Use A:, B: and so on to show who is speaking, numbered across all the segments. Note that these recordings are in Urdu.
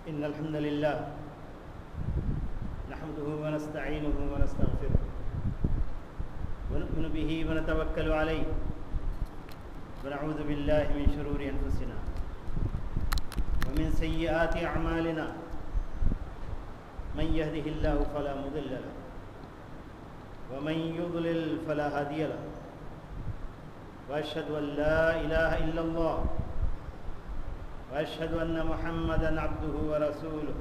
A: إن الحمد لله نحمده ونستعينه ونستغفره ونؤمن به ونتوكل عليه ونعوذ بالله من شرور أنفسنا ومن سيئات أعمالنا من يهده الله فلا مضل له ومن يضلل فلا هادي له وأشهد أن لا إله إلا الله وأشهد أن محمدًا عبده ورسوله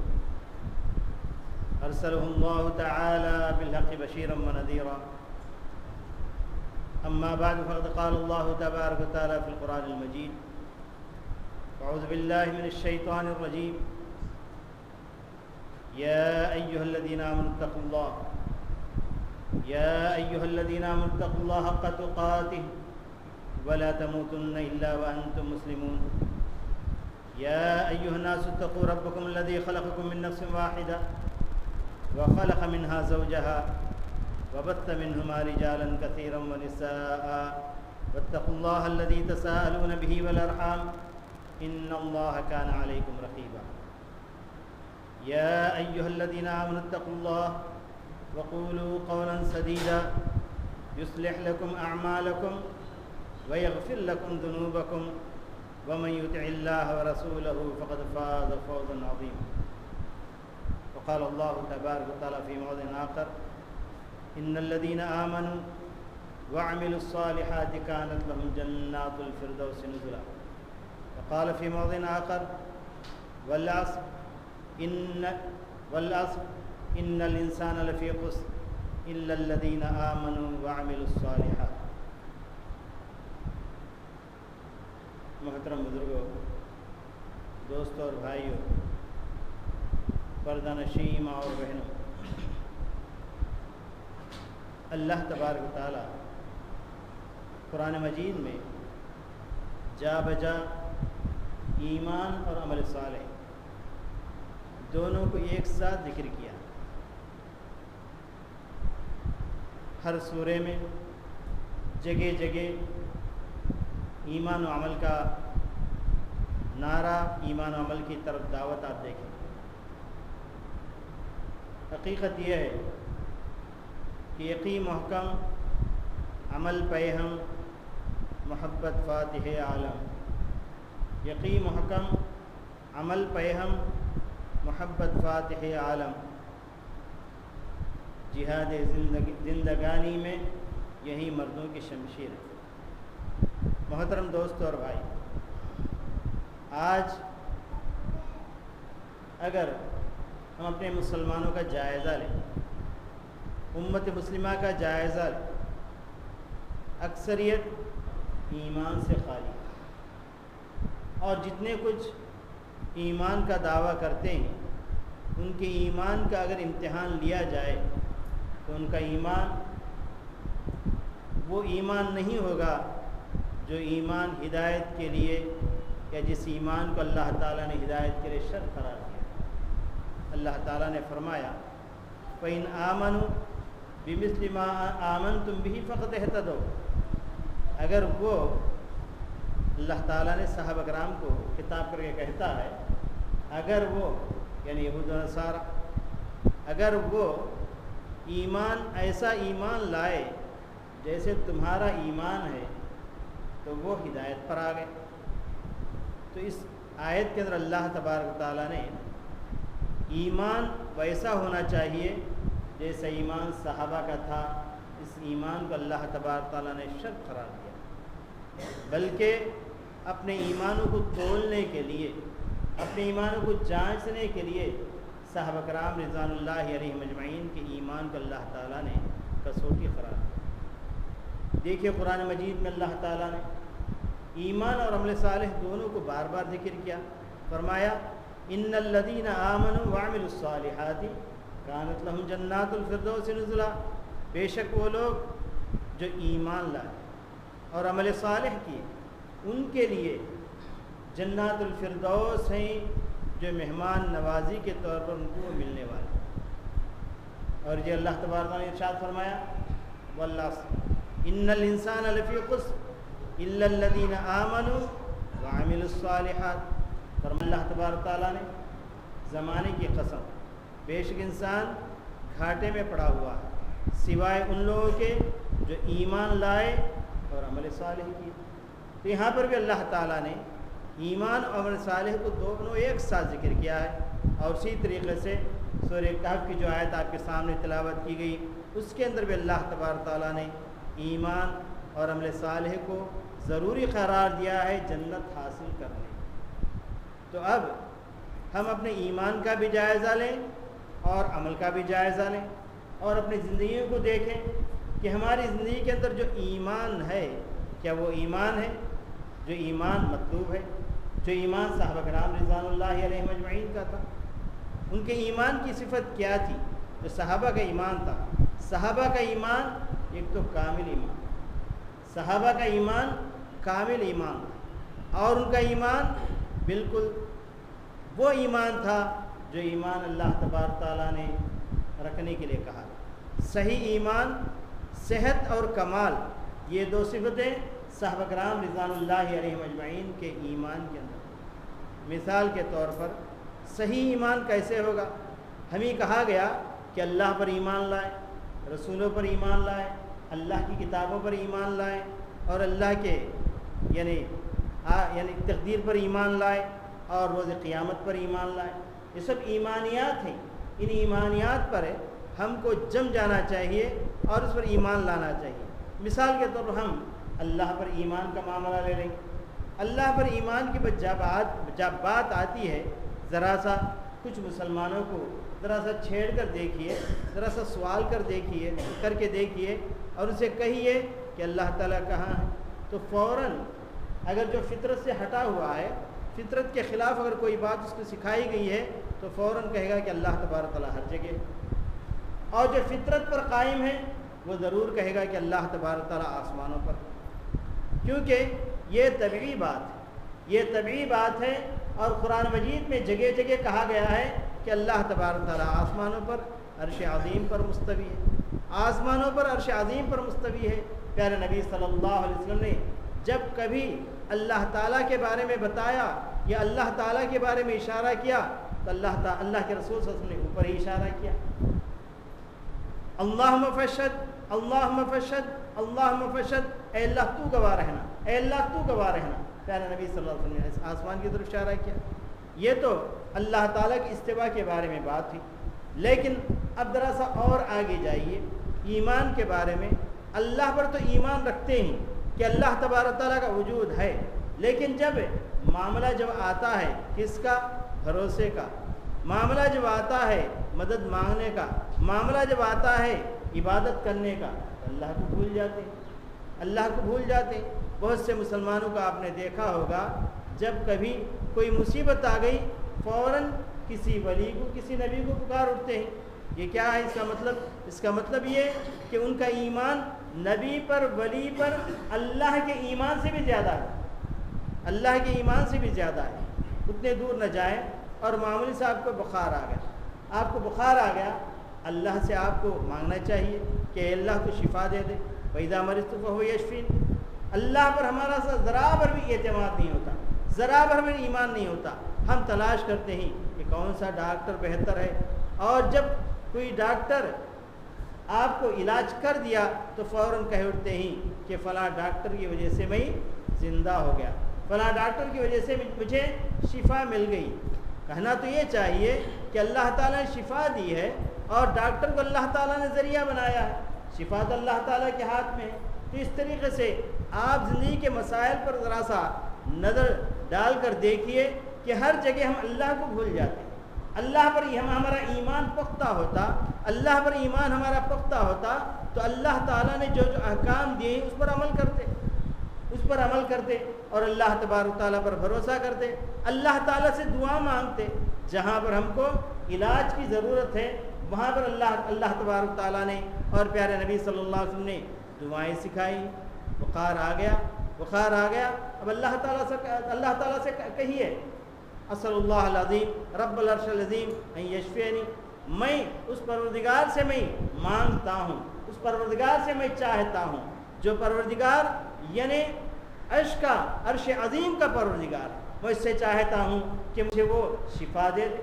A: أرسله الله تعالى بالحق بشيرا ونذيرا أما بعد فقد قال الله تبارك وتعالى في القرآن المجيد أعوذ بالله من الشيطان الرجيم يا أيها الذين آمنوا اتقوا الله يا أيها الذين آمنوا اتقوا الله حق تقاته ولا تموتن إلا وأنتم مسلمون يا أيها الناس اتقوا ربكم الذي خلقكم من نفس واحدة وخلق منها زوجها وبث منهما رجالا كثيرا ونساء واتقوا الله الذي تساءلون به والأرحام إن الله كان عليكم رقيبا يا أيها الذين آمنوا اتقوا الله وقولوا قولا سديدا يصلح لكم أعمالكم ويغفر لكم ذنوبكم ومن يطع الله ورسوله فقد فاز فوزا عظيما وقال الله تبارك وتعالى في موضع آخر إن الذين آمنوا وعملوا الصالحات كانت لهم جنات الفردوس نزلا وقال في موضع آخر والعصر إن الإنسان لفي خسر إلا الذين آمنوا وعملوا الصالحات. محترم بزرگوں، دوستوں اور بھائیوں، پردہ نشین ماں اور بہنوں، اللہ تبارک و تعالی قرآن مجید میں جا بجا ایمان اور عمل صالح دونوں کو ایک ساتھ ذکر کیا. ہر سورے میں جگہ جگہ ایمان و عمل کا نعرہ، ایمان و عمل کی طرف دعوت آپ دیکھیں. حقیقت یہ ہے کہ یقین محکم، عمل پیہم، محبت فاتح عالم. یقین محکم، عمل پیہم، محبت فاتح عالم. جہاد زندگانی میں یہی مردوں کی شمشیر ہے. محترم دوستوں اور بھائی، آج اگر ہم اپنے مسلمانوں کا جائزہ لیں، امت مسلمہ کا جائزہ لیں، اکثریت ایمان سے خالی ہے، اور جتنے کچھ ایمان کا دعویٰ کرتے ہیں ان کے ایمان کا اگر امتحان لیا جائے تو ان کا ایمان وہ ایمان نہیں ہوگا جو ایمان ہدایت کے لیے، یا جس ایمان کو اللہ تعالیٰ نے ہدایت کے لیے شرط قرار دیا. اللہ تعالیٰ نے فرمایا فَإِنْ آمَنُوا بِمِثْلِ مَا آمَنْتُمْ بِهِ فَقَدْ اهْتَدَوْا. اگر وہ، اللہ تعالیٰ نے صحابہ کرام کو خطاب کر کے کہتا ہے، اگر وہ یعنی یہود و نصارہ اگر وہ ایمان ایسا ایمان لائے جیسے تمہارا ایمان ہے تو وہ ہدایت پر آ گئے. تو اس آیت کے اندر اللہ تبارک و تعالیٰ نے ایمان ویسا ہونا چاہیے جیسا ایمان صحابہ کا تھا، اس ایمان کو اللہ تبارک و تعالیٰ نے شرط قرار دیا. بلکہ اپنے ایمانوں کو تولنے کے لیے، اپنے ایمانوں کو جانچنے کے لیے صحابہ کرام رضوان اللہ علیہم اجمعین کے ایمان کو اللہ تعالیٰ نے کسوٹی قرار دیا. دیکھیے قرآن مجید میں اللہ تعالیٰ نے ایمان اور عمل صالح دونوں کو بار بار ذکر کیا. فرمایا ان الذین آمنوا وعملوا الصالحات کانت لہم جنات الفردوس نزلا. بے شک وہ لوگ جو ایمان لائے اور عمل صالح کیے ان کے لیے جنات الفردوس ہیں جو مہمان نوازی کے طور پر ان کو ملنے والے. اور یہ اللہ تبارک نے ارشاد فرمایا والعصر ان الانسان لفی خسر الا الذین آمنوا وعملوا الصالحات. فرمایا اللہ تبارک تعالیٰ نے زمانے کی قسم بے شک انسان گھاٹے میں پڑا ہوا ہے سوائے ان لوگوں کے جو ایمان لائے اور عمل صالح کیے۔ تو یہاں پر بھی اللہ تعالیٰ نے ایمان اور عمل صالح کو دونوں ایک ساتھ ذکر کیا ہے، اور اسی طریقے سے سورہ کہف کی جو آیت آپ کے سامنے تلاوت کی گئی اس کے اندر بھی اللہ تبارک تعالیٰ نے ایمان اور عمل صالح کو ضروری قرار دیا ہے جنت حاصل کرنے۔ تو اب ہم اپنے ایمان کا بھی جائزہ لیں اور عمل کا بھی جائزہ لیں، اور اپنی زندگیوں کو دیکھیں کہ ہماری زندگی کے اندر جو ایمان ہے کیا وہ ایمان ہے جو ایمان مطلوب ہے، جو ایمان صحابہ کرام رضوان اللہ علیہم اجمعین کا تھا۔ ان کے ایمان کی صفت کیا تھی جو صحابہ کا ایمان تھا؟ صحابہ کا ایمان ایک تو کامل ایمان، صحابہ کا ایمان کامل ایمان تھا، اور ان کا ایمان بالکل وہ ایمان تھا جو ایمان اللہ تبارک تعالیٰ نے رکھنے کے لیے کہا۔ صحیح ایمان، صحت اور کمال، یہ دو صفتیں صحابہ کرام رضوان اللہ علیہم اجمعین کے ایمان کے اندر۔ مثال کے طور پر صحیح ایمان کیسے ہوگا؟ ہمیں کہا گیا کہ اللہ پر ایمان لائے، رسولوں پر ایمان لائے، اللہ کی کتابوں پر ایمان لائے، اور اللہ کے یعنی تقدیر پر ایمان لائے، اور روز قیامت پر ایمان لائے۔ یہ سب ایمانیات ہیں، ان ایمانیات پر ہم کو جم جانا چاہیے اور اس پر ایمان لانا چاہیے۔ مثال کے طور پر ہم اللہ پر ایمان کا معاملہ لے لیں۔ اللہ پر ایمان کی جب بات آتی ہے، ذرا سا کچھ مسلمانوں کو ذرا سا چھیڑ کر دیکھیے، ذرا سا سوال کر کے دیکھیے اور اسے کہیے کہ اللہ تعالیٰ کہاں ہے، تو فوراً اگر جو فطرت سے ہٹا ہوا ہے، فطرت کے خلاف اگر کوئی بات اس کو سکھائی گئی ہے تو فوراً کہے گا کہ اللہ تبارک تعالیٰ ہر جگہ ہے، اور جو فطرت پر قائم ہے وہ ضرور کہے گا کہ اللہ تبارک تعالیٰ آسمانوں پر، کیونکہ یہ طبعی بات ہے، اور قرآن مجید میں جگہ جگہ کہا گیا ہے کہ اللہ تبارک تعالیٰ آسمانوں پر عرش عظیم پر مستوی ہے، آسمانوں پر عرش عظیم پر مستوی ہے۔ پیارے نبی صلی اللہ علیہ وسلم نے جب کبھی اللہ تعالیٰ کے بارے میں بتایا یا اللہ تعالیٰ کے بارے میں اشارہ کیا تو اللہ کے رسول صلی اللہ علیہ وسلم نے اوپر ہی اشارہ کیا، اللہم فشہد، اللہم فشہد، اللہم فشہد، اے اللہ تو گواہ رہنا، اے اللہ تو گواہ رہنا۔ پیارے نبی صلی اللہ علیہ وسلم نے آسمان کی طرف اشارہ کیا۔ یہ تو اللہ تعالیٰ کی استوا کے بارے میں بات تھی، لیکن اب ذرا سا اور آگے جائیے ایمان کے بارے میں۔ اللہ پر تو ایمان رکھتے ہیں کہ اللہ تبارک تعالیٰ کا وجود ہے، لیکن جب معاملہ آتا ہے کس کا؟ بھروسے کا۔ معاملہ جب آتا ہے مدد مانگنے کا، معاملہ جب آتا ہے عبادت کرنے کا، تو اللہ کو بھول جاتے ہیں، اللہ کو بھول جاتے ہیں۔ بہت سے مسلمانوں کا آپ نے دیکھا ہوگا جب کبھی کوئی مصیبت آ گئی فوراً کسی ولی کو، کسی نبی کو پکار اٹھتے ہیں۔ یہ کیا ہے اس کا مطلب؟ اس کا مطلب یہ کہ ان کا ایمان نبی پر، ولی پر اللہ کے ایمان سے بھی زیادہ ہے، اللہ کے ایمان سے بھی زیادہ ہے۔ اتنے دور نہ جائیں اور معمولی سے آپ کو بخار آ گیا، آپ کو بخار آ گیا، اللہ سے آپ کو مانگنا چاہیے کہ اے اللہ کو شفا دے دے۔ وَإِذَا مَرِضْتُ فَهُوَ يَشْفِينِ۔ اللہ پر ہمارا ذرا بھر بھی اعتماد نہیں ہوتا، ذرا بھر بھی ایمان نہیں ہوتا۔ ہم تلاش کرتے ہیں کہ کون سا ڈاکٹر بہتر ہے، اور جب کوئی ڈاکٹر آپ کو علاج کر دیا تو فوراً کہہ اٹھتے ہیں کہ فلاں ڈاکٹر کی وجہ سے میں زندہ ہو گیا، فلاں ڈاکٹر کی وجہ سے مجھے شفا مل گئی۔ کہنا تو یہ چاہیے کہ اللہ تعالیٰ نے شفا دی ہے اور ڈاکٹر کو اللہ تعالیٰ نے ذریعہ بنایا ہے، شفا تو اللہ تعالیٰ کے ہاتھ میں ہے۔ تو اس طریقے سے آپ زندگی کے مسائل پر ذرا سا نظر ڈال کر دیکھیے کہ ہر جگہ ہم اللہ کو بھول جاتے ہیں۔ اللہ پر ہمارا ایمان پختہ ہوتا، اللہ پر ایمان ہمارا پختہ ہوتا تو اللہ تعالیٰ نے جو احکام دیے اس پر عمل کرتے اور اللہ تبارک تعالیٰ پر بھروسہ کرتے، اللہ تعالیٰ سے دعا مانگتے۔ جہاں پر ہم کو علاج کی ضرورت ہے وہاں پر اللہ تبارک تعالیٰ نے اور پیارے نبی صلی اللہ علیہ وسلم نے دعائیں سکھائی۔ بخار آ گیا، اب اللہ تعالیٰ سے کہیے اسأل اللہ العظیم رب العرش العظیم ان یشفینی، میں اس پروردگار سے میں مانگتا ہوں، اس پروردگار سے میں چاہتا ہوں جو پروردگار یعنی عرش عظیم کا پروردگار، میں اس سے چاہتا ہوں کہ مجھے وہ شفا دے دے۔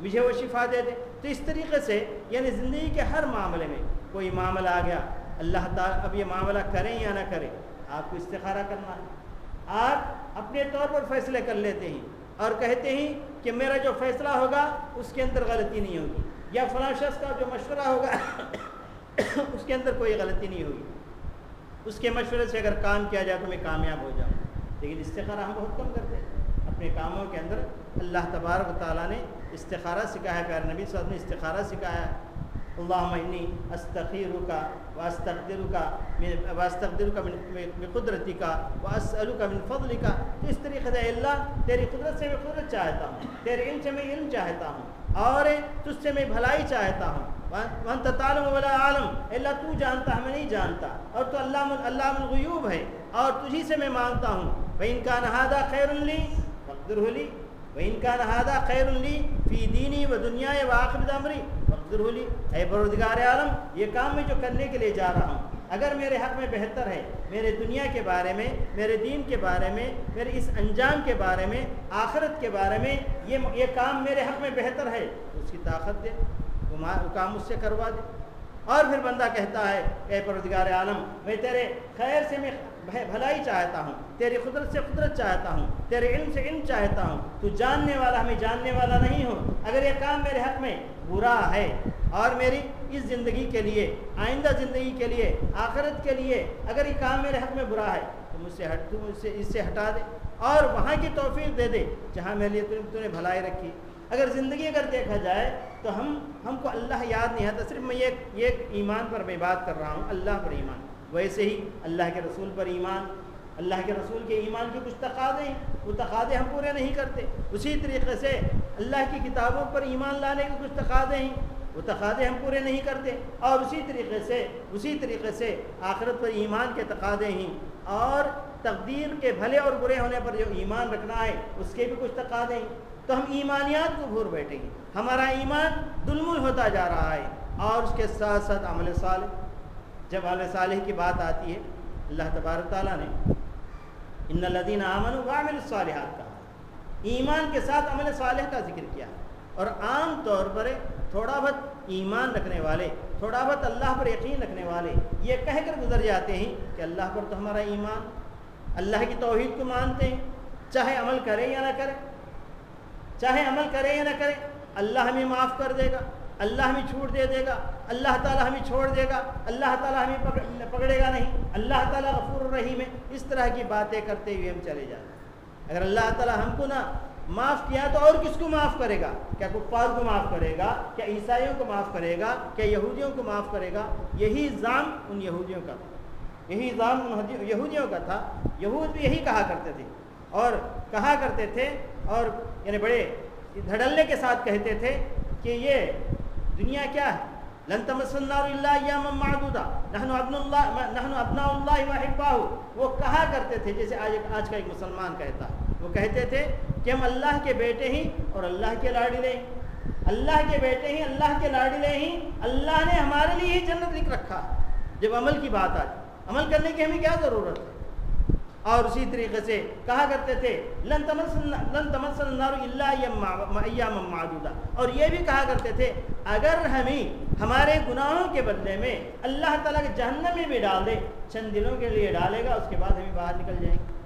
A: مجھے وہ شفا دے دے۔ تو اس طریقے سے یعنی زندگی کے ہر معاملے میں کوئی معاملہ آ گیا، اللہ تعالیٰ اب یہ معاملہ کریں یا نہ کریں، آپ کو استخارہ کرنا ہے۔ آپ اپنے طور پر فیصلے کر لیتے ہیں اور کہتے ہیں کہ میرا جو فیصلہ ہوگا اس کے اندر غلطی نہیں ہوگی، یا فلاں شخص کا جو مشورہ ہوگا اس کے اندر کوئی غلطی نہیں ہوگی، اس کے مشورے سے اگر کام کیا جائے تو میں کامیاب ہو جاؤں۔ لیکن استخارہ ہم بہت کم کرتے ہیں اپنے کاموں کے اندر۔ اللہ تبارک و تعالیٰ نے استخارہ سکھایا ہے، پیارے نبی صلی اللہ علیہ وسلم نے استخارہ سکھایا ہے۔ اللہم انی استخیرک واستقدرک من قدرتک واسألک من فضلک۔ تو اس طریقے سے اللہ تیری قدرت سے میں قدرت چاہتا ہوں، تیرے علم سے میں علم چاہتا ہوں، اور تجھ سے میں بھلائی چاہتا ہوں۔ وانت تعلم ولا اعلم، اللہ تو جانتا ہے میں نہیں جانتا، اور تو علام الغیوب ہے، اور تجھی سے میں مانگتا ہوں۔ وإن كان هذا خير لي فاقدره لي وإن كان هذا خير لي في ديني ودنياي وآخرة أمري فاقدره لي۔ اے پروردگار عالم، یہ کام میں جو کرنے کے لیے جا رہا ہوں اگر میرے حق میں بہتر ہے، میرے دنیا کے بارے میں، میرے دین کے بارے میں، میرے اس انجام کے بارے میں، آخرت کے بارے میں یہ کام میرے حق میں بہتر ہے تو اس کی طاقت دے، وہ کام مجھ سے کروا دے۔ اور پھر بندہ کہتا ہے اے پروردگار عالم، میں تیرے خیر سے میں بھلائی چاہتا ہوں، تیری قدرت سے قدرت چاہتا ہوں، تیرے علم سے علم چاہتا ہوں، تو جاننے والا ہمیں جاننے والا نہیں ہو۔ اگر یہ کام میرے حق میں برا ہے اور میری اس زندگی کے لیے، آئندہ زندگی کے لیے، آخرت کے لیے اگر یہ کام میرے حق میں برا ہے تو مجھ سے اس سے ہٹا دے، اور وہاں کی توفیق دے دے جہاں میرے لیے تو نے بھلائی رکھی۔ اگر زندگی اگر دیکھا جائے تو ہم کو اللہ یاد نہیں آتا، صرف میں ایک ایمان پر میں بات کر رہا ہوں، اللہ پر ایمان۔ ویسے ہی اللہ کے رسول پر ایمان، اللہ کے رسول کے ایمان کے کچھ تقاضے ہیں، وہ تقاضے ہم پورے نہیں کرتے۔ اسی طریقے سے اللہ کی کتابوں پر ایمان لانے کے کچھ تقاضے ہیں، وہ تقاضے ہم پورے نہیں کرتے۔ اور اسی طریقے سے آخرت پر ایمان کے تقاضے ہیں، اور تقدیر کے بھلے اور برے ہونے پر جو ایمان رکھنا ہے اس کے بھی کچھ تقاضے ہیں۔ تو ہم ایمانیات کو بھول بیٹھیں گے، ہمارا ایمان دلمل ہوتا جا رہا ہے۔ اور اس کے ساتھ ساتھ عمل صالح، جب عمل صالح کی بات آتی ہے، اللہ تبارک تعالیٰ نے ان الذین آمنوا وعملوا الصالحات کہا، ایمان کے ساتھ عمل صالح کا ذکر کیا۔ اور عام طور پر تھوڑا بہت ایمان رکھنے والے، تھوڑا بہت اللہ پر یقین رکھنے والے یہ کہہ کر گزر جاتے ہیں کہ اللہ پر تو ہمارا ایمان، اللہ کی توحید کو مانتے ہیں، چاہے عمل کرے یا نہ کرے، چاہے عمل کرے یا نہ کرے، اللہ ہمیں معاف کر دے گا، اللہ ہمیں چھوٹ دے دے گا، اللہ تعالیٰ ہمیں چھوڑ دے گا، اللہ تعالیٰ ہمیں پکڑے گا نہیں، اللہ تعالیٰ غفور الرحیم ہے۔ اس طرح کی باتیں کرتے ہوئے ہم چلے جاتے ہیں۔ اگر اللہ تعالیٰ ہم کو نہ معاف کیا تو اور کس کو معاف کرے گا؟ کیا کفار کو معاف کرے گا؟ کیا عیسائیوں کو معاف کرے گا؟ کیا یہودیوں کو معاف کرے گا؟ یہی الزام ان یہودیوں کا تھا، یہی الزام ان یہودیوں کا تھا۔ یہود بھی یہی کہا کرتے تھے، اور کہا کرتے تھے، اور یعنی بڑے دھڑلے کے ساتھ کہتے تھے کہ یہ دنیا کیا ہے، لن تمسنا النار الا ایاما معدودا نحن ابناء اللہ واحباہ۔ وہ کہا کرتے تھے جیسے آج کا ایک مسلمان کہتا ہے، وہ کہتے تھے کہ ہم اللہ کے بیٹے ہیں اور اللہ کے لاڈلے ہیں، اللہ کے بیٹے ہیں، اللہ کے لاڈلے ہیں، اللہ نے ہمارے لیے ہی جنت لکھ رکھا۔ جب عمل کی بات آتی، عمل کرنے کی ہمیں کیا ضرورت ہے؟ اور اسی طریقے سے کہا کرتے تھے لن تمسنا النار الا ایاما معدودا، اور یہ بھی کہا کرتے تھے اگر ہمیں ہمارے گناہوں کے بدلے میں اللہ تعالیٰ کے جہنم میں بھی ڈال دے، چند دنوں کے لیے ڈالے گا، اس کے بعد ہمیں باہر نکل جائیں گے،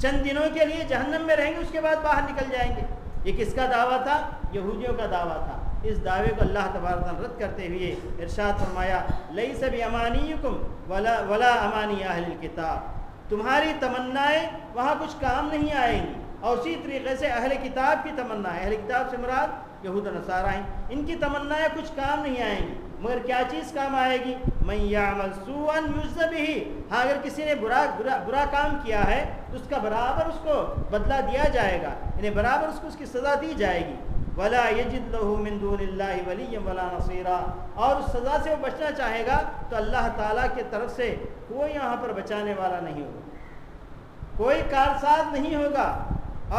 A: چند دنوں کے لیے جہنم میں رہیں گے، اس کے بعد باہر نکل جائیں گے۔ یہ کس کا دعویٰ تھا؟ یہودیوں کا دعویٰ تھا۔ اس دعوے کو اللہ تبارک تعالیٰ رد کرتے ہوئے ارشاد فرمایا لیس بامانیکم ولا امانی اہل الکتاب، تمہاری تمنائیں وہاں کچھ کام نہیں آئیں گی۔ اور اسی طریقے سے اہل کتاب کی تمنائیں، اہل کتاب سے مراد یہود و نصارہ ہیں، ان کی تمنائیں کچھ کام نہیں آئیں گی، مگر کیا چیز کام آئے گی؟ من یعمل سوءا یجز بہ، ہاں اگر کسی نے برا کام کیا ہے تو اس کا برابر اس کو بدلہ دیا جائے گا، یعنی برابر اس کو اس کی سزا دی جائے گی۔ ولا یجد له من دون اللہ ولیا ولا نصیرا، اور اس سزا سے وہ بچنا چاہے گا تو اللہ تعالیٰ کی طرف سے کوئی یہاں پر بچانے والا نہیں ہوگا، کوئی کارساز نہیں ہوگا،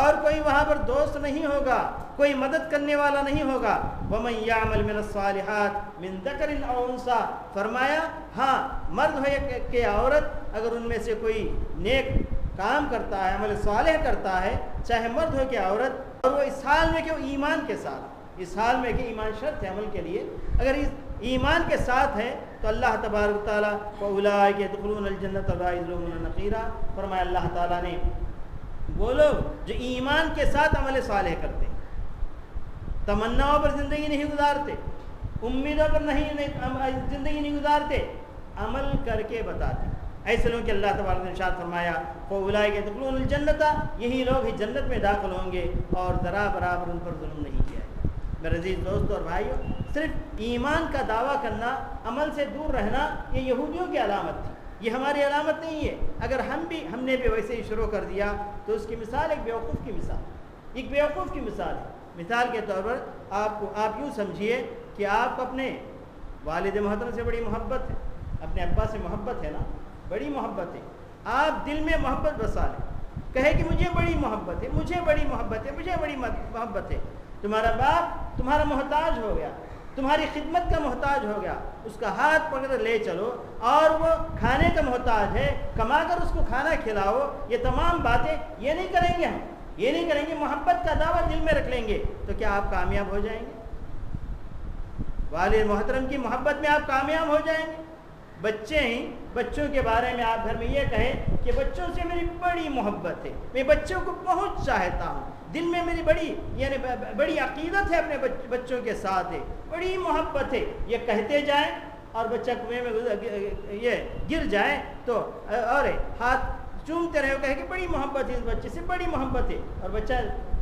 A: اور کوئی وہاں پر دوست نہیں ہوگا، کوئی مدد کرنے والا نہیں ہوگا۔ ومن یعمل من الصالحات من ذکر او انثی، فرمایا ہاں مرد ہو کہ عورت، اگر ان میں سے کوئی نیک کام کرتا ہے، عمل صالح کرتا ہے، چاہے مرد ہو کہ عورت، اور وہ اس حال میں کہ وہ ایمان کے ساتھ، اس حال میں کہ ایمان شرط ہے عمل کے لیے، اگر اس ایمان کے ساتھ ہے تو اللہ تبارک و تعالیٰ وَأُولَٰئِكَ يَدْخُلُونَ الْجَنَّةَ وَلَا يُظْلَمُونَ نَقِيرًا، فرمایا اللہ تعالیٰ نے وہ لوگ جو ایمان کے ساتھ عمل صالح کرتے ہیں، تمناؤں پر زندگی نہیں گزارتے، امیدوں پر نہیں زندگی نہیں گزارتے، عمل کر کے بتاتے، ایسے لوگوں کے اللہ تبارک نے ارشاد فرمایا فَأُولَٰئِكَ يَدْخُلُونَ الْجَنَّةَ، یہی لوگ ہی جنت میں داخل ہوں گے اور ذرا برابر ان پر ظلم نہیں کیا ہے۔ میرے عزیز دوستوں اور بھائیوں، صرف ایمان کا دعویٰ کرنا، عمل سے دور رہنا، یہ یہودیوں کی علامت تھی، یہ ہماری علامت نہیں ہے۔ اگر ہم نے بھی ویسے ہی شروع کر دیا تو اس کی مثال ایک بیوقوف کی مثال، ایک بیوقوف کی مثال ہے۔ مثال کے طور پر آپ یوں سمجھیے کہ آپ کو اپنے والد محترم سے بڑی محبت ہے، اپنے ابا سے محبت ہے نا، بڑی محبت ہے، آپ دل میں محبت بسا لیں، کہے کہ مجھے بڑی محبت ہے، مجھے بڑی محبت ہے، مجھے بڑی محبت ہے۔ تمہارا باپ تمہارا محتاج ہو گیا، تمہاری خدمت کا محتاج ہو گیا، اس کا ہاتھ پکڑ لے چلو، اور وہ کھانے کا محتاج ہے، کما کر اس کو کھانا کھلاؤ، یہ تمام باتیں یہ نہیں کریں گے، ہم یہ نہیں کریں گے، محبت کا دعویٰ دل میں رکھ لیں گے، تو کیا آپ کامیاب ہو جائیں گے؟ والد محترم کی محبت میں آپ کامیاب ہو جائیں گے؟ بچے ہیں، بچوں کے بارے میں آپ گھر میں یہ کہیں کہ بچوں سے میری بڑی محبت ہے، میں بچوں کو بہت چاہتا ہوں، دل میں میری بڑی عقیدت ہے اپنے بچوں کے ساتھ ہے، بڑی محبت ہے، یہ کہتے جائیں اور بچہ کنویں میں یہ گر جائے تو اور ہاتھ چومتے رہے، کہے کہ بڑی محبت ہے اس بچے سے، بڑی محبت ہے، اور بچہ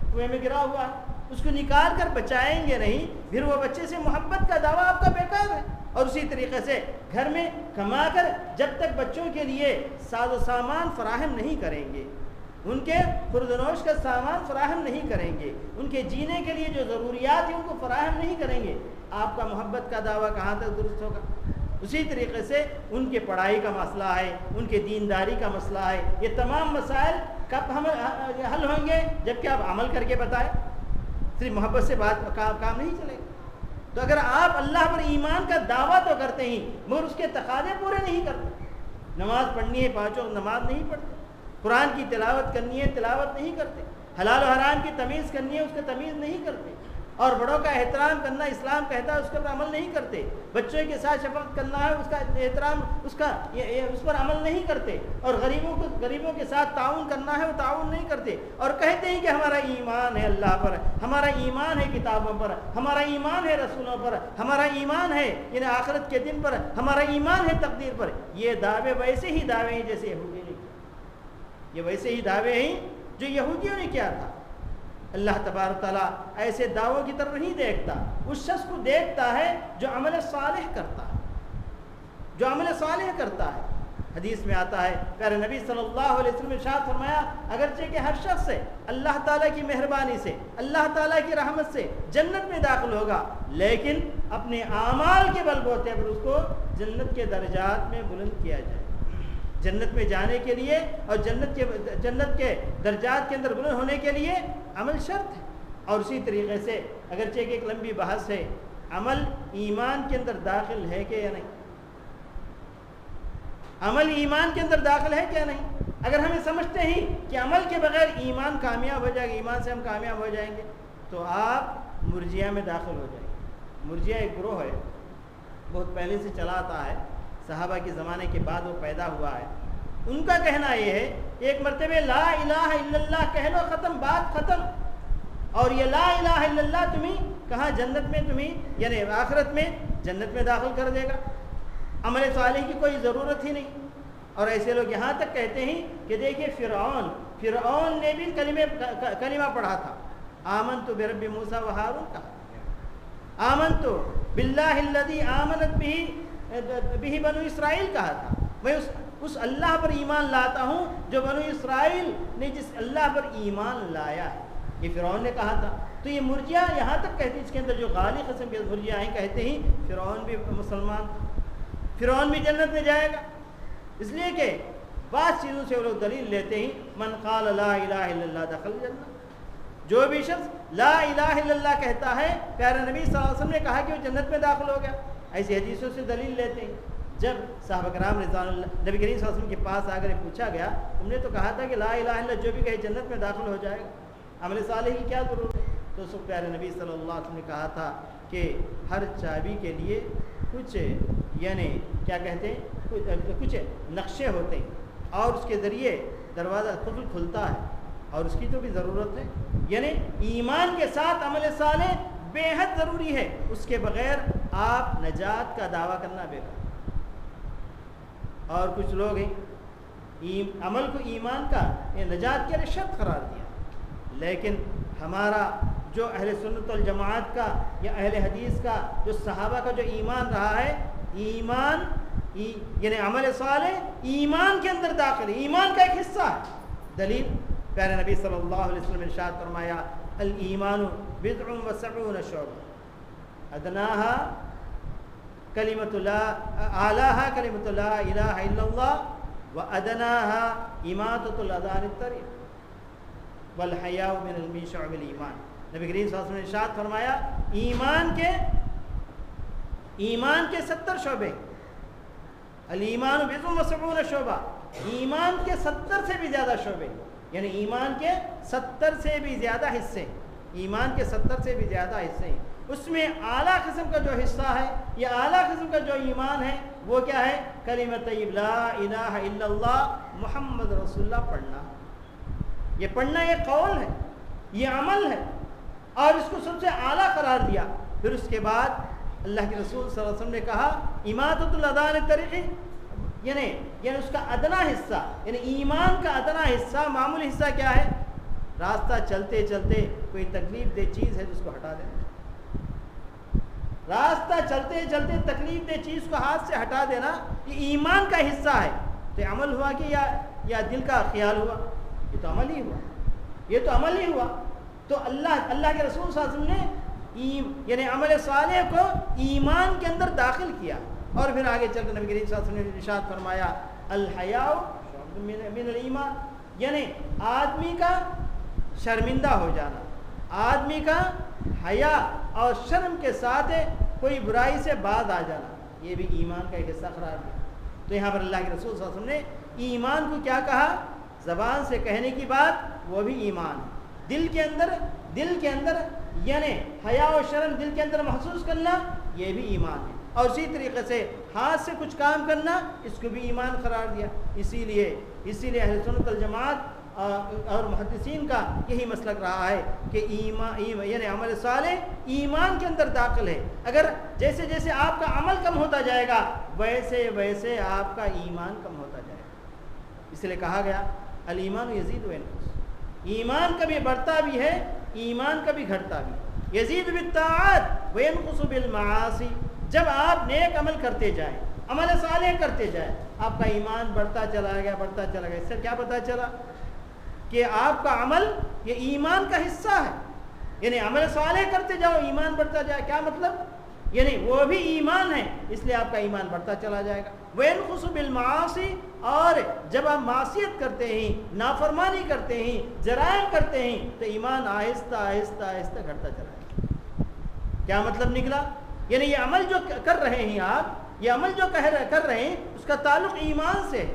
A: کنویں میں گرا ہوا ہے، اس کو نکال کر بچائیں گے نہیں، پھر وہ بچے سے محبت کا دعویٰ آپ کا بیکار ہے۔ اور اسی طریقے سے گھر میں کما کر جب تک بچوں کے لیے ساز و سامان فراہم نہیں کریں گے، ان کے خورد و نوش کا سامان فراہم نہیں کریں گے، ان کے جینے کے لیے جو ضروریات ہیں ان کو فراہم نہیں کریں گے، آپ کا محبت کا دعویٰ کہاں تک درست ہوگا؟ اسی طریقے سے ان کے پڑھائی کا مسئلہ ہے، ان کے دینداری کا مسئلہ ہے، یہ تمام مسائل کب حل ہوں گے؟ جبکہ آپ عمل کر کے بتائیں، صرف محبت سے کام نہیں چلے گا۔ تو اگر آپ اللہ پر ایمان کا دعویٰ تو کرتے ہیں مگر اس کے تقاضے پورے نہیں کرتے، نماز پڑھنی ہے پانچوں نماز نہیں پڑھتے، قرآن کی تلاوت کرنی ہے تلاوت نہیں کرتے، حلال و حرام کی تمیز کرنی ہے اس کا تمیز نہیں کرتے، اور بڑوں کا احترام کرنا اسلام کہتا ہے اس پر عمل نہیں کرتے، بچوں کے ساتھ شفقت کرنا ہے اس کا احترام اس پر عمل نہیں کرتے، اور غریبوں کے ساتھ تعاون کرنا ہے وہ تعاون نہیں کرتے، اور کہتے ہیں کہ ہمارا ایمان ہے اللہ پر، ہمارا ایمان ہے کتابوں پر، ہمارا ایمان ہے رسولوں پر، ہمارا ایمان ہے یعنی آخرت کے دن پر، ہمارا ایمان ہے تقدیر پر۔ یہ دعوے ویسے ہی دعوے ہیں جیسے یہودیوں نے کیا، یہ ویسے ہی دعوے ہیں جو یہودیوں نے کیا تھا۔ اللہ تبارک تعالیٰ ایسے دعووں کی طرف نہیں دیکھتا، اس شخص کو دیکھتا ہے جو عمل صالح کرتا ہے، جو عمل صالح کرتا ہے۔ حدیث میں آتا ہے پیارے نبی صلی اللہ علیہ وسلم نے ارشاد فرمایا اگرچہ کہ ہر شخص سے اللہ تعالیٰ کی مہربانی سے، اللہ تعالیٰ کی رحمت سے جنت میں داخل ہوگا، لیکن اپنے اعمال کے بل بوتے پر اس کو جنت کے درجات میں بلند کیا جائے۔ جنت میں جانے کے لیے اور جنت کے درجات کے اندر بلند ہونے کے لیے عمل شرط ہے۔ اور اسی طریقے سے اگرچہ کہ ایک لمبی بحث ہے، عمل ایمان کے اندر داخل ہے کہ یا نہیں، عمل ایمان کے اندر داخل ہے کیا نہیں؟ اگر ہمیں سمجھتے ہیں کہ عمل کے بغیر ایمان کامیاب ہو جائے گا، ایمان سے ہم کامیاب ہو جائیں گے، تو آپ مرجیہ میں داخل ہو جائیں گے۔ مرجیہ ایک گروہ ہے، بہت پہلے سے چلا آتا ہے، صحابہ کے زمانے کے بعد وہ پیدا ہوا ہے۔ ان کا کہنا یہ ہے ایک مرتبہ لا الہ الا اللہ کہہ لو، ختم، بات ختم۔ اور یہ لا الہ الا اللہ تمہیں کہاں جنت میں، تمہیں یعنی آخرت میں جنت میں داخل کر دے گا، عمل صالح کی کوئی ضرورت ہی نہیں۔ اور ایسے لوگ یہاں تک کہتے ہیں کہ دیکھیے فرعون نے بھی کلمہ پڑھا تھا، آمنت برب موسیٰ و ہارون کہا، آمنت باللہ الذی آمنت بہ بنو اسرائیل کہا تھا، میں اس اللہ پر ایمان لاتا ہوں جو بنو اسرائیل نے جس اللہ پر ایمان لایا ہے، یہ فرعون نے کہا تھا۔ تو یہ مرجیہ یہاں تک کہتے ہیں، اس کے اندر جو غالی قسم کے مرجیہ ہیں کہتے ہیں فرعون بھی مسلمان، فرعون بھی جنت میں جائے گا، اس لیے کہ بعض چیزوں سے وہ لوگ دلیل لیتے ہیں، من قال لا الہ الا اللہ دخل جنت، جو بھی شخص لا الہ الا اللہ کہتا ہے، پیارے نبی صلی اللہ علیہ وسلم نے کہا کہ وہ جنت میں داخل ہو گیا، ایسی حدیثوں سے دلیل لیتے ہیں۔ جب صحابہ کرام رضوان اللہ نبی کریم صلی اللہ علیہ وسلم کے پاس آ کر پوچھا گیا، تم نے تو کہا تھا کہ لا الہ الا اللہ جو بھی کہے جنت میں داخل ہو جائے گا، عمل صالح کی کیا ضرورت ہے؟ تو اس پیارے نبی صلی اللہ علیہ وسلم نے کہا تھا کہ ہر چابی کے لیے کچھ یعنی کیا کہتے ہیں کچھ نقشے ہوتے ہیں اور اس کے ذریعے دروازہ خود کھلتا ہے اور اس کی تو بھی ضرورت ہے. یعنی ایمان کے ساتھ عمل صالح بے حد ضروری ہے. اس کے بغیر آپ نجات کا دعویٰ کرنا بیکار. اور کچھ لوگ ہیں عمل کو ایمان کا نجات کے لیے شرط قرار دیا, لیکن ہمارا جو اہل سنت والجماعت کا یا اہل حدیث کا جو صحابہ کا جو ایمان رہا ہے, ایمان یعنی عمل صالح ایمان کے اندر داخل ہے, ایمان کا ایک حصہ ہے. دلیل پیارے نبی صلی اللہ علیہ وسلم نے ارشاد فرمایا الایمان بضع و سبعون شعبہ ادناها کلمۃ لا اعلاها کلمۃ لا الہ الا اللہ وادناها اماطۃ الاذى عن الطریق والحیاء من شعب الایمان. نبی کریم صلی اللہ علیہ وسلم نے ارشاد فرمایا ایمان کے 70 شعبے, الایمان بضع و سبعون شعبہ, ایمان کے 70 سے بھی زیادہ شعبے, یعنی ایمان کے 70 سے بھی زیادہ حصے, ایمان کے 70 سے بھی زیادہ حصے ہیں. اس میں اعلیٰ قسم کا جو حصہ ہے یا اعلیٰ قسم کا جو ایمان ہے وہ کیا ہے؟ کلمۃ لا الہ الا اللہ محمد رسول اللہ پڑھنا. یہ پڑھنا یہ قول ہے, یہ عمل ہے, اور اس کو سب سے اعلیٰ قرار دیا. پھر اس کے بعد اللہ کے رسول صلی اللہ علیہ وسلم نے کہا اماطۃ الاذى عن الطریق, یعنی اس کا ادنا حصہ, یعنی ایمان کا ادنا حصہ, معمولی حصہ کیا ہے؟ راستہ چلتے چلتے کوئی تکلیف دہ چیز ہے تو اس کو ہٹا دینا. راستہ چلتے چلتے تکلیف دہ چیز کو ہاتھ سے ہٹا دینا یہ ایمان کا حصہ ہے. تو عمل ہوا کہ یا دل کا خیال ہوا؟ یہ تو عمل ہی ہوا, یہ تو عمل ہی ہوا. تو اللہ کے رسول صلی اللہ علیہ وسلم نے یعنی عمل صالح کو ایمان کے اندر داخل کیا. اور پھر آگے چل کر نبی کریم صلی اللہ علیہ وسلم نے ارشاد فرمایا الحیاء من الایمان, یعنی آدمی کا شرمندہ ہو جانا, آدمی کا حیا اور شرم کے ساتھ کوئی برائی سے باز آ جانا, یہ بھی ایمان کا ایک حصہ قرار دیا. تو یہاں پر اللہ کے رسول صلی اللہ علیہ وسلم نے ایمان کو کیا کہا؟ زبان سے کہنے کی بات وہ بھی ایمان ہے, دل کے اندر یعنی حیا و شرم دل کے اندر محسوس کرنا یہ بھی ایمان ہے. اور اسی طریقے سے ہاتھ سے کچھ کام کرنا اس کو بھی ایمان قرار دیا. اسی لیے اہل سنت الجماعت اور محدثین کا یہی مسلک رہا ہے کہ ایمان یعنی عمل صالح ایمان کے اندر داخل ہے. اگر جیسے جیسے آپ کا عمل کم ہوتا جائے گا ویسے ویسے آپ کا ایمان کم ہوتا جائے گا. اس لیے کہا گیا الایمان یزید و ینقص, ایمان کبھی بڑھتا بھی ہے, ایمان کبھی گھٹتا بھی. یزید بالطاعات و ینقص بالمعاصی, جب آپ نیک عمل کرتے جائیں, عمل صالح کرتے جائیں, آپ کا ایمان بڑھتا چلا گیا. اس سے کیا پتہ چلا کہ آپ کا عمل یہ ایمان کا حصہ ہے. یعنی عمل صالح کرتے جاؤ ایمان بڑھتا جائے. کیا مطلب؟ یعنی وہ بھی ایمان ہے, اس لیے آپ کا ایمان بڑھتا چلا جائے گا. وَيَنْقُصُ بِالْمَعَاصِي, اور جب آپ معصیت کرتے ہیں, نافرمانی کرتے ہیں, جرائم کرتے ہیں تو ایمان آہستہ آہستہ آہستہ گھٹتا چلا جائے گا. کیا مطلب نکلا؟ یعنی یہ عمل جو کر رہے ہیں آپ, یہ عمل جو کر رہے ہیں اس کا تعلق ایمان سے ہے.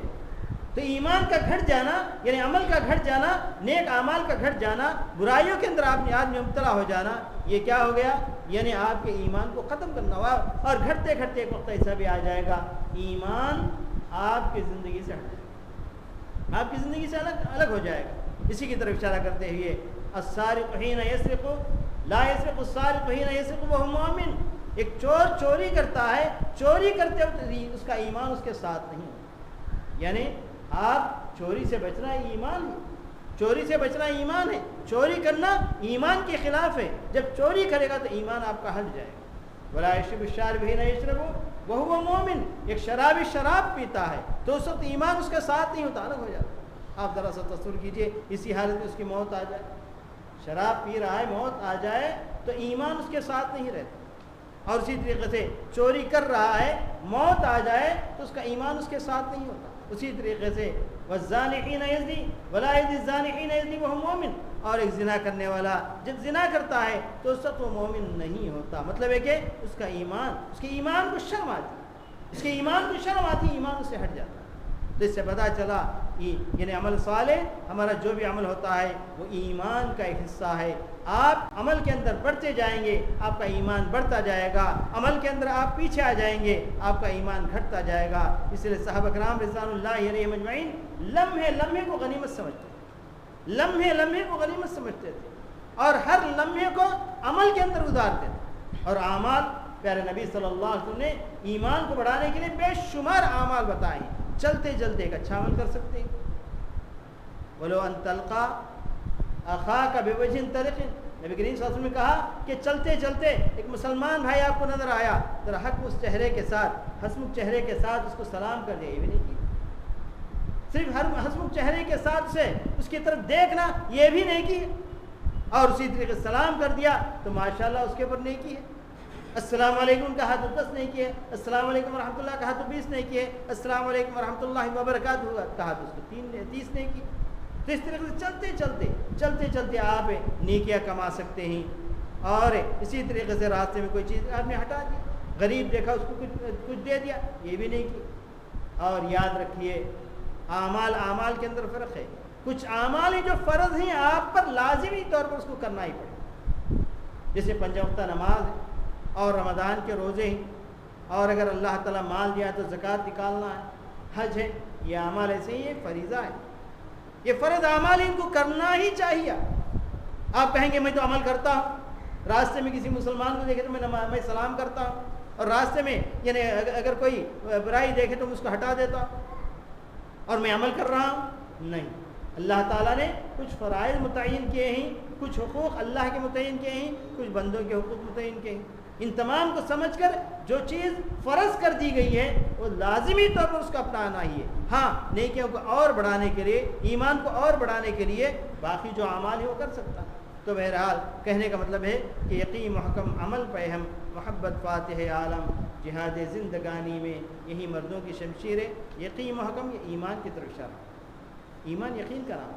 A: تو ایمان کا گھٹ جانا یعنی عمل کا گھٹ جانا, نیک اعمال کا گھٹ جانا, برائیوں کے اندر آدمی مبتلا ہو جانا, یہ کیا ہو گیا؟ یعنی آپ کے ایمان کو ختم کرنا ہوا. اور گھٹتے گھٹتے ایک وقت ایسا بھی آ جائے گا ایمان آپ کی زندگی سے ہٹ جائے گا, آپ کی زندگی سے الگ ہو جائے گا. اسی کی طرف اشارہ کرتے ہوئے السارق حین یسرق لا یسرق السارق حین یسرق وهو مؤمن, ایک چور چوری کرتا ہے, چوری کرتے وقت اس کا ایمان اس کے ساتھ نہیں ہوتا. یعنی آپ چوری سے بچنا ایمان ہے, چوری سے بچنا ایمان ہے. چوری کرنا ایمان کے خلاف ہے. جب چوری کرے گا تو ایمان آپ کا ہٹ جائے گا. ولا یشرب الشارب حین یشرب وهو مؤمن, ایک شرابی شراب پیتا ہے تو اس وقت ایمان اس کے ساتھ نہیں ہوتا, الگ ہو جاتا. آپ ذرا سا تصور کیجئے اسی حالت میں اس کی موت آ جائے, شراب پی رہا ہے, موت آ جائے تو ایمان اس کے ساتھ نہیں رہتا. اور اسی طریقے سے چوری کر رہا ہے, موت آ جائے تو اس کا ایمان اس کے ساتھ نہیں ہوتا. اسی طریقے سے والزانی حین یزنی ولا یزنی الزانی حین یزنی وهو مؤمن, اور ایک زنا کرنے والا جب زنا کرتا ہے تو اس وقت وہ مومن نہیں ہوتا. مطلب ہے کہ اس کا ایمان, اس کے ایمان کو شرم آتی, اس کے ایمان کو شرم آتی, ایمان اس سے ہٹ جاتا. تو اس سے پتہ چلا یعنی عمل صالح ہمارا جو بھی عمل ہوتا ہے وہ ایمان کا ایک حصہ ہے. آپ عمل کے اندر بڑھتے جائیں گے آپ کا ایمان بڑھتا جائے گا, عمل کے اندر آپ پیچھے آ جائیں گے آپ کا ایمان گھٹتا جائے گا. اس لیے صحابہ کرام رضوان اللہ علیہم اجمعین لمحے لمحے کو غنیمت سمجھتے تھے, لمحے لمحے کو غنیمت سمجھتے تھے اور ہر لمحے کو عمل کے اندر گزارتے تھے. اور اعمال پیارے نبی صلی اللہ علیہ وسلم نے ایمان کو بڑھانے کے لیے بے شمار اعمال بتائے. چلتے چلتے ایک اچھا عمل کر سکتے ہیں, ولو ان تلقا اخاک بوجہ طلق. نبی کریم صلی اللہ علیہ وسلم نے کہا کہ چلتے چلتے ایک مسلمان بھائی آپ کو نظر آیا, ذرا حق اس چہرے کے ساتھ ہنسمکھ چہرے کے ساتھ اس کو سلام کر دیا. یہ بھی نہیں کیا, صرف ہنسمکھ چہرے کے ساتھ سے اس کی طرف دیکھنا یہ بھی نہیں کی, اور اسی طریقے سے سلام کر دیا تو ماشاءاللہ اس کے اوپر نیکی ہے. السلام علیکم کہا تو 10 نہیں کیے, السلام علیکم ورحمۃ اللہ کہا تو 20 نہیں کیے, السلام علیکم ورحمۃ اللہ وبرکاتہ کہا تو اس کو 30 نہیں کی. تو اس طریقے سے چلتے چلتے آپ نیکیاں کما سکتے ہیں. اور اسی طریقے سے راستے میں کوئی چیز آپ نے ہٹا دی, غریب دیکھا اس کو کچھ دے دیا, یہ بھی نہیں کی. اور یاد رکھیے اعمال کے اندر فرق ہے. کچھ اعمال ہیں جو فرض ہیں آپ پر لازمی طور پر اس کو کرنا ہی پڑے, جیسے 5 وقتہ نماز ہے اور رمضان کے روزے ہیں, اور اگر اللہ تعالیٰ مال دیا تو زکوٰۃ نکالنا ہے, حج ہے. یہ اعمال ایسے ہی ایک فریضہ ہے, یہ فرض اعمال ان کو کرنا ہی چاہیے. آپ کہیں گے میں تو عمل کرتا ہوں, راستے میں کسی مسلمان کو دیکھے تو میں سلام کرتا ہوں, اور راستے میں یعنی اگر کوئی برائی دیکھے تو میں اس کو ہٹا دیتا ہوں, اور میں عمل کر رہا ہوں. نہیں, اللہ تعالیٰ نے کچھ فرائض متعین کیے ہیں, کچھ حقوق اللہ کے متعین کیے ہیں, کچھ بندوں کے حقوق متعین کیے ہیں. ان تمام کو سمجھ کر جو چیز فرض کر دی گئی ہے وہ لازمی طور پر اس کو اپنانا ہی ہے. ہاں, نیکیوں کو اور بڑھانے کے لیے, ایمان کو اور بڑھانے کے لیے باقی جو اعمال ہے وہ کر سکتا ہے. تو بہرحال کہنے کا مطلب ہے کہ یقین محکم عمل پہ ہم محبت فاتح عالم جہاد زندگانی میں یہی مردوں کی شمشیر ہے. یقین محکم یہ ایمان کی طرف اشارہ, ایمان یقین کا نام.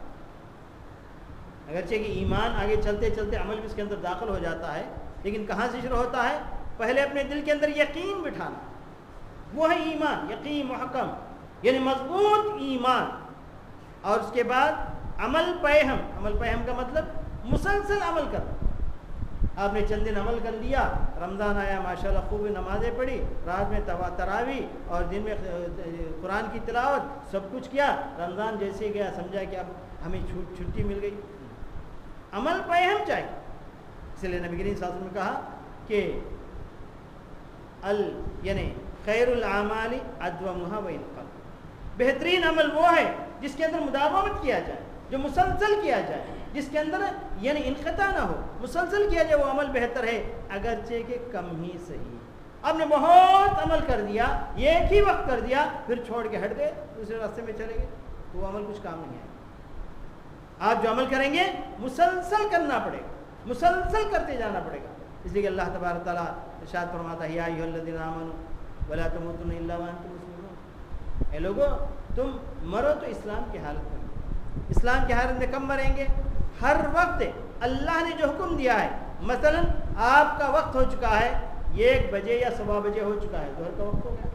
A: اگرچہ کہ ایمان آگے چلتے چلتے عمل بھی اس کے اندر داخل ہو جاتا ہے, لیکن کہاں سے شروع ہوتا ہے؟ پہلے اپنے دل کے اندر یقین بٹھانا, وہ ہے ایمان. یقین محکم یعنی مضبوط ایمان, اور اس کے بعد عمل پیہم. عمل پیہم کا مطلب مسلسل عمل کرنا. آپ نے چند دن عمل کر لیا, رمضان آیا ماشاءاللہ خوب نمازیں پڑھی, رات میں تراویح اور دن میں قرآن کی تلاوت, سب کچھ کیا. رمضان جیسے گیا سمجھا کہ اب ہمیں چھٹی مل گئی. عمل پیہم چاہیے. اس لیے نبی کریم صلی اللہ علیہ وسلم نے کہا کہ یعنی خیر الاعمال ادومها وان قل, بہترین عمل وہ ہے جس کے اندر مداومت کیا جائے, جو مسلسل کیا جائے, جس کے اندر یعنی انقطاع نہ ہو, مسلسل کیا جائے, وہ عمل بہتر ہے اگرچہ کہ کم ہی صحیح. آپ نے بہت عمل کر دیا, ایک ہی وقت کر دیا, پھر چھوڑ کے ہٹ گئے, دوسرے راستے میں چلے گئے, تو وہ عمل کچھ کام نہیں آئے. آپ جو عمل کریں گے مسلسل کرنا پڑے گا, مسلسل کرتے جانا پڑے گا. اس لیے کہ اللہ تبارک تعالیٰ ارشاد فرماتا ہے یا ایھا الذین آمنوا ولا تموتن الا وانتم مسلمون. اے لوگو تم مرو تو اسلام کی حالت میں. اسلام کی حالت میں کب مریں گے؟ ہر وقت اللہ نے جو حکم دیا ہے. مثلا آپ کا وقت ہو چکا ہے 1 بجے یا 1:15 بجے ہو چکا ہے, ظہر کا وقت ہو گیا,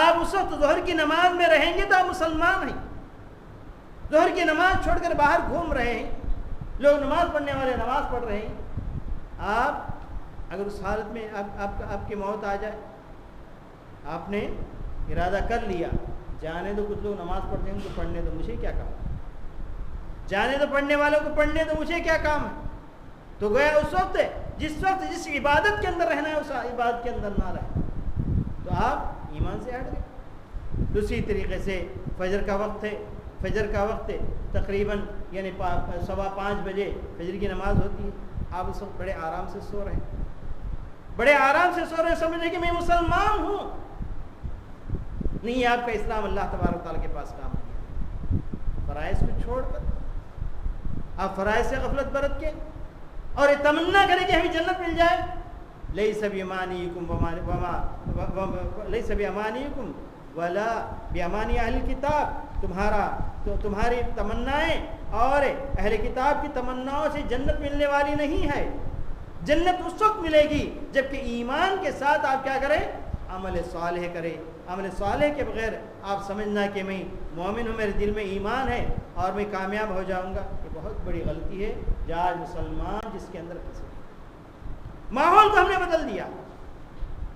A: آپ اس وقت ظہر کی نماز میں رہیں گے تو آپ مسلمان ہیں. ظہر کی نماز چھوڑ کر باہر گھوم رہے ہیں, لوگ نماز پڑھنے والے نماز پڑھ رہے ہیں. آپ اگر اس حالت میں آپ کی موت آ جائے, آپ نے ارادہ کر لیا جانے دو, کچھ لوگ نماز پڑھتے ہیں ان کو پڑھنے دو, مجھے کیا کام, جانے دو پڑھنے والوں کو پڑھنے دو, مجھے کیا کام ہے. تو گویا اس وقت جس عبادت کے اندر رہنا ہے اس عبادت کے اندر نہ رہے, تو آپ ایمان سے ہٹ گئے. دوسری طریقے سے فجر کا وقت ہے, فجر کا وقت تقریباً یعنی 5:15 بجے فجر کی نماز ہوتی ہے. آپ اس وقت بڑے آرام سے سو رہے ہیں, بڑے آرام سے سو رہے ہیں, سمجھ رہے کہ میں مسلمان ہوں. نہیں, آپ کا اسلام اللہ تبارک تعالیٰ کے پاس کام نہیں. فرائض کو چھوڑ کر آپ فرائض سے غفلت برت کے اور یہ تمنا کریں کہ ہمیں جنت مل جائے. لیس بامانیکم ولا بامانی اہل کتاب, تمہاری تمنائیں اور اہل کتاب کی تمناؤں سے جنت ملنے والی نہیں ہے. جنت اس وقت ملے گی جبکہ ایمان کے ساتھ آپ کیا کریں, عمل صالح کرے. عمل صالح کے بغیر آپ سمجھنا کہ میں مومن ہوں, میرے دل میں ایمان ہے اور میں کامیاب ہو جاؤں گا, یہ بہت بڑی غلطی ہے جو آج مسلمان جس کے اندر پھنسے. ماحول کو ہم نے بدل دیا.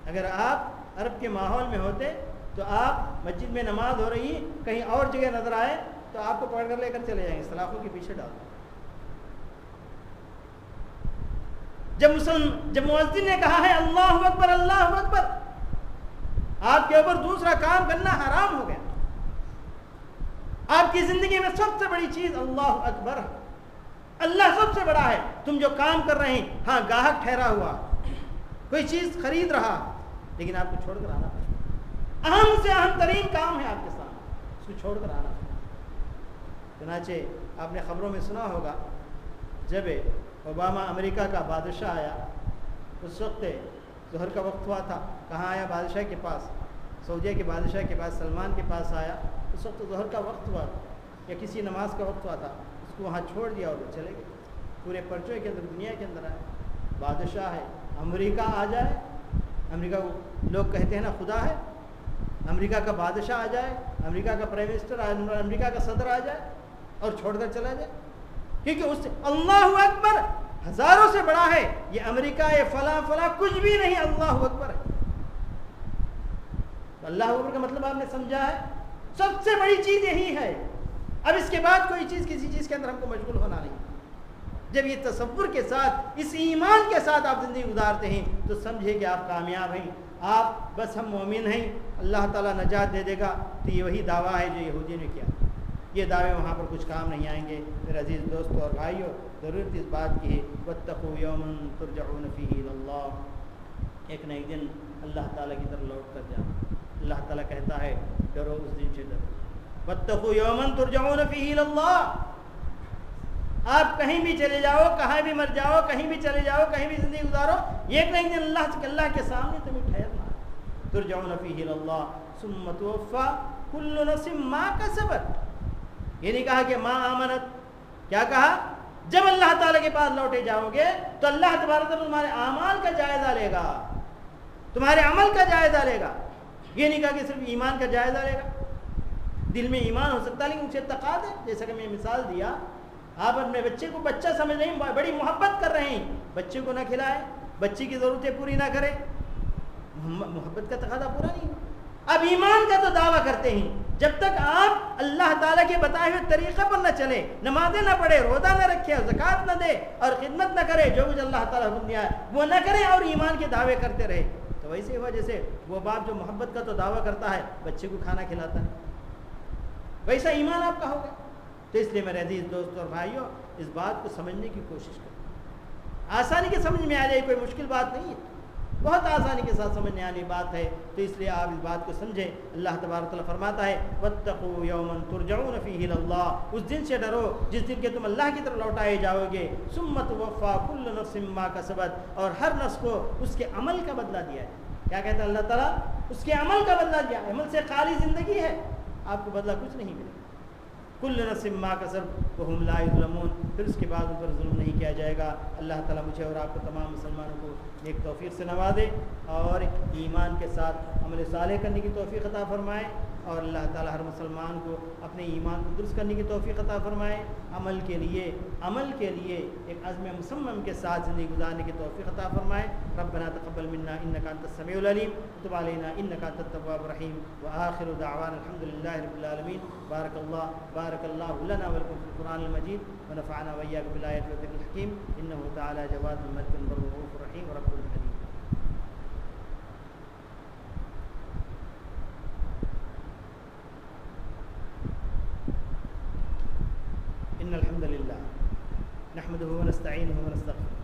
A: اگر آپ عرب کے ماحول میں ہوتے تو آپ مسجد میں نماز ہو رہی ہے, کہیں اور جگہ نظر آئے تو آپ کو پکڑ کر لے کر چلے جائیں گے, سلاخوں کے پیچھے ڈال دیں. جب مؤذن نے کہا ہے اللہ اکبر اللہ اکبر, آپ کے اوپر دوسرا کام کرنا حرام ہو گیا. آپ کی زندگی میں سب سے بڑی چیز اللہ اکبر, اللہ سب سے بڑا ہے. تم جو کام کر رہے ہیں, ہاں گاہک ٹھہرا ہوا, کوئی چیز خرید رہا, لیکن آپ کو چھوڑ کر آنا پڑے. اہم سے اہم ترین کام ہے آپ کے سامنے, اس کو چھوڑ کر آنا پڑے. چنانچہ آپ نے خبروں میں سنا ہوگا, جب اوباما امریکہ کا بادشاہ آیا, اس وقت ظہر کا وقت ہوا تھا. کہاں آیا؟ بادشاہ کے پاس, سعودیہ کے بادشاہ کے پاس, سلمان کے پاس آیا. اس وقت ظہر کا وقت ہوا یا کسی نماز کا وقت ہوا تھا, اس کو وہاں چھوڑ دیا اور وہ چلے گئے. پورے پرچے کے اندر, دنیا کے اندر آئے, بادشاہ ہے, امریکہ آ جائے, امریکہ کو لوگ کہتے ہیں نا خدا ہے, امریکہ کا بادشاہ آ جائے, امریکہ کا پرائم منسٹر, امریکہ کا صدر آ جائے اور چھوڑ کر چلا جائے. کیونکہ اس سے اللہ اکبر ہزاروں سے بڑا ہے. یہ امریکہ, یہ فلاں فلاں کچھ بھی نہیں, اللہ اکبر ہے. تو اللہ اکبر کا مطلب آپ نے سمجھا ہے, سب سے بڑی چیز یہی ہے. اب اس کے بعد کوئی چیز کسی چیز کے اندر ہم کو مشغول ہونا نہیں. جب یہ تصور کے ساتھ, اس ایمان کے ساتھ آپ زندگی گزارتے ہیں تو سمجھے کہ آپ کامیاب ہیں. آپ بس ہم مومن ہیں, اللہ تعالیٰ نجات دے دے گا, تو یہ وہی دعویٰ ہے جو یہودی نے کیا. یہ دعوے وہاں پر کچھ کام نہیں آئیں گے. میرے عزیز دوستوں اور بھائیوں, ضرورت اس بات کی ہے, واتقوا یوما ترجعون فیہ الی اللہ, ایک نہ ایک دن اللہ تعالیٰ کی طرف لوٹ کر جانا. اللہ تعالیٰ کہتا ہے ڈرو اس دن سے ڈرو. واتقوا یوما ترجعون فیہ الی اللہ, آپ کہیں بھی چلے جاؤ, کہیں بھی مر جاؤ, کہیں بھی چلے جاؤ, کہیں بھی زندگی گزارو, ایک نہ ایک دن اللہ کے سامنے تمہیں ٹھہرنا ہے. ترجعون فیہ الی اللہ ثم توفی کل نفس ما کسبت. یہ نہیں کہا کہ ماں آمنت, کیا کہا؟ جب اللہ تعالیٰ کے پاس لوٹے جاؤ گے تو اللہ تبارک و تعالیٰ تمہارے اعمال کا جائزہ لے گا, تمہارے عمل کا جائزہ لے گا. یہ نہیں کہا کہ صرف ایمان کا جائزہ لے گا. دل میں ایمان ہو سکتا ہے لیکن اسے تقاض ہے. جیسا کہ میں مثال دیا, آپ اپنے بچے کو بچہ سمجھ رہے ہیں, بڑی محبت کر رہے ہیں, بچے کو نہ کھلائے, بچے کی ضرورتیں پوری نہ کرے, محبت کا تقاضا پورا نہیں ہوا. اب ایمان کا تو دعویٰ کرتے ہیں, جب تک آپ اللہ تعالیٰ کے بتائے ہوئے طریقے پر نہ چلے, نمازیں نہ پڑھے, روزہ نہ رکھے, زکوٰۃ نہ دے اور خدمت نہ کرے, جو کچھ اللہ تعالیٰ حکم دیا ہے وہ نہ کرے اور ایمان کے دعوے کرتے رہے, تو ویسے ہوا جیسے وہ باپ جو محبت کا تو دعویٰ کرتا ہے, بچے کو کھانا کھلاتا ہے, ویسا ایمان آپ کا ہوگا. تو اس لیے میرے عزیز دوستوں اور بھائیوں, اس بات کو سمجھنے کی کوشش کریں. آسانی کے سمجھ میں آ جائے, کوئی مشکل بات نہیں ہے, بہت آسانی کے ساتھ سمجھنے والی بات ہے. تو اس لیے آپ اس بات کو سمجھیں. اللہ تبارک تعالیٰ فرماتا ہے واتقوا یوما ترجعون فیہ الی اللہ, اس دن سے ڈرو جس دن کے تم اللہ کی طرف لوٹائے جاؤ گے. ثم توفی کل نفس ما کسبت, اور ہر نفس کو اس کے عمل کا بدلہ دیا ہے. کیا کہتا ہے اللہ تعالیٰ؟ اس کے عمل کا بدلہ دیا. عمل سے خالی زندگی ہے, آپ کو بدلہ کچھ نہیں ملے. کل نفس ما کسبت وہم لا یظلمون, پھر اس کے بعد ان پر ظلم نہیں کیا جائے گا. اللہ تعالیٰ مجھے اور آپ کو تمام مسلمانوں کو ایک توفیق سے نوازے اور ایمان کے ساتھ عمل صالح کرنے کی توفیق عطا فرمائے, اور اللہ تعالیٰ ہر مسلمان کو اپنے ایمان کو درست کرنے کی توفیق عطا فرمائے. عمل کے لیے ایک عزم مصمم کے ساتھ زندگی گزارنے کی توفیق عطا فرمائے. ربنا تقبل منا انک انت السمیع العلیم وتب علینا انک انت التواب الرحیم. وآخر دعوانا الحمد للہ رب العالمین. بارک اللہ لنا ولکم فی القرآن المجید ونفعنا وإیاکم بالآیات والذکر الحکیم. انہ تعالی جواد ملک بر رؤوف رحیم رب الحلیم. ان الحمد للہ نحمده ونستعینه ونستغفره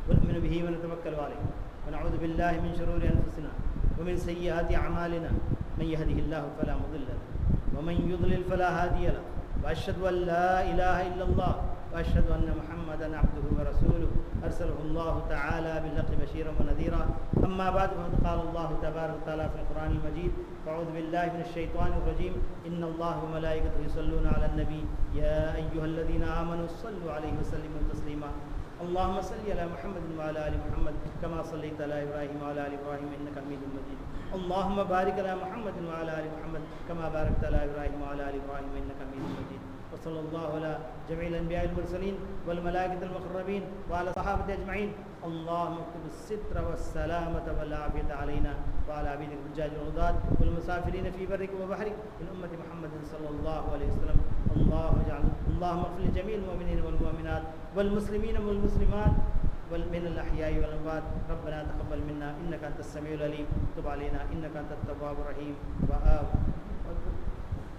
A: ونؤمن به ونتوکل علیہ ونعوذ باللہ من شرور انفسنا ومن سیئات اعمالنا من يهده الله فلا مضل له ومن يضلل فلا هادي له واشهد ان لا اله الا الله واشهد ان محمدا عبده ورسوله ارسله الله تعالى بالحق بشيرا ونذيرا. اما بعد فقد قال الله تبارك وتعالى في القرآن المجيد اعوذ بالله من الشيطان الرجيم ان الله وملائكته يصلون على النبي يا ايها الذين امنوا صلوا عليه وسلموا تسليما. اللهم صل على محمد وعلى ال محمد كما صليت على ابراهيم وعلى ال ابراهيم انك حميد مجيد اللهم بارك على محمد وعلى ال محمد كما باركت على ابراهيم وعلى ال ابراهيم انك حميد مجيد وصلى الله على جميع الانبياء المرسلين والملائكه المقربين وعلى الصحابه اجمعين اللهم اكتب الستر والسلامه والعافيه علينا وعلى عبيدك الحجاج والغداة والمسافرين في برك وبحرك من امه محمد صلى الله عليه وسلم اللهم اغفر لجميع المؤمنين والمؤمنات والمسلمين والمسلمات من الأحياء والأموات ربنا تقبل منا إنك أنت السميع العليم تب علينا إنك أنت التواب الرحيم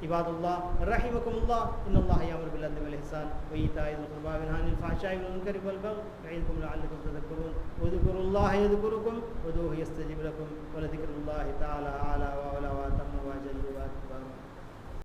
A: عباد الله رحمكم الله إن الله يأمر بالعدل والإحسان وإيتاء ذي القربى وينهى عن الفحشاء والمنكر والبغي يعظكم لعلكم تذكرون واذكروا الله يذكركم وادعوه يستجب لكم ولذكر الله تعالى أعلى وأولى وأتم وأجل وأكبر